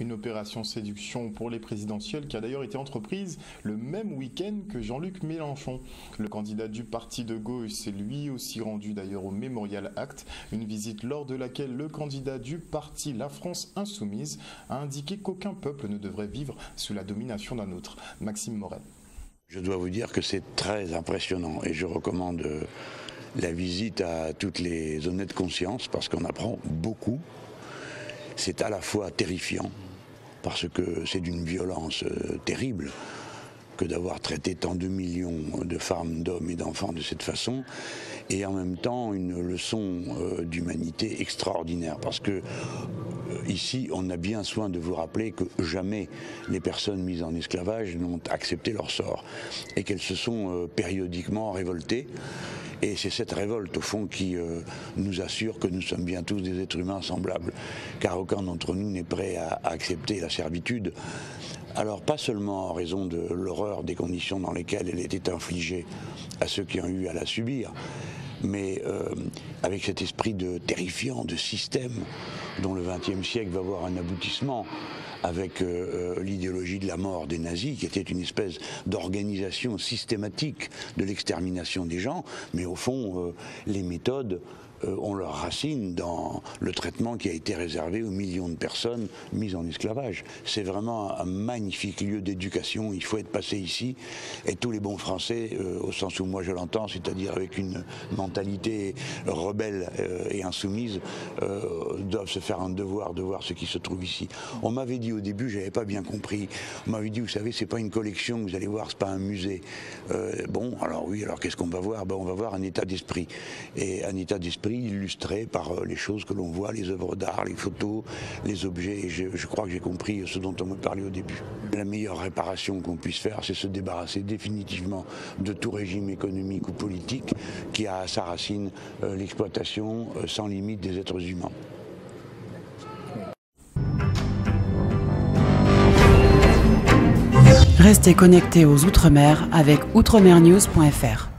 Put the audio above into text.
Une opération séduction pour les présidentielles qui a d'ailleurs été entreprise le même week-end que Jean-Luc Mélenchon. Le candidat du parti de gauche s'est lui aussi rendu d'ailleurs au Memorial Act, une visite lors de laquelle le candidat du parti La France Insoumise a indiqué qu'aucun peuple ne devrait vivre sous la domination d'un autre. Maxime Morel. Je dois vous dire que c'est très impressionnant et je recommande la visite à toutes les honnêtes consciences parce qu'on apprend beaucoup. C'est à la fois terrifiant parce que c'est d'une violence terrible que d'avoir traité tant de millions de femmes, d'hommes et d'enfants de cette façon, et en même temps une leçon d'humanité extraordinaire parce que ici on a bien soin de vous rappeler que jamais les personnes mises en esclavage n'ont accepté leur sort et qu'elles se sont périodiquement révoltées. Et c'est cette révolte, au fond, qui nous assure que nous sommes bien tous des êtres humains semblables, car aucun d'entre nous n'est prêt à accepter la servitude. Alors, pas seulement en raison de l'horreur des conditions dans lesquelles elle était infligée à ceux qui ont eu à la subir, mais avec cet esprit de terrifiant, de système, dont le XXe siècle va voir un aboutissement, avec l'idéologie de la mort des nazis, qui était une espèce d'organisation systématique de l'extermination des gens, mais au fond, les méthodes ont leurs racines dans le traitement qui a été réservé aux millions de personnes mises en esclavage. C'est vraiment un magnifique lieu d'éducation, il faut être passé ici, et tous les bons Français, au sens où moi je l'entends, c'est-à-dire avec une mentalité rebelle et insoumise, doivent se faire un devoir de voir ce qui se trouve ici. On m'avait dit au début, j'avais pas bien compris, on m'avait dit, vous savez, c'est pas une collection, vous allez voir, c'est pas un musée. Bon, alors oui, alors qu'est-ce qu'on va voir? Ben, on va voir un état d'esprit, et un état d'esprit illustré par les choses que l'on voit, les œuvres d'art, les photos, les objets. Et je crois que j'ai compris ce dont on me parlait au début. La meilleure réparation qu'on puisse faire, c'est se débarrasser définitivement de tout régime économique ou politique qui a à sa racine l'exploitation sans limite des êtres humains. Restez connectés aux Outre-mer avec outremernews.fr.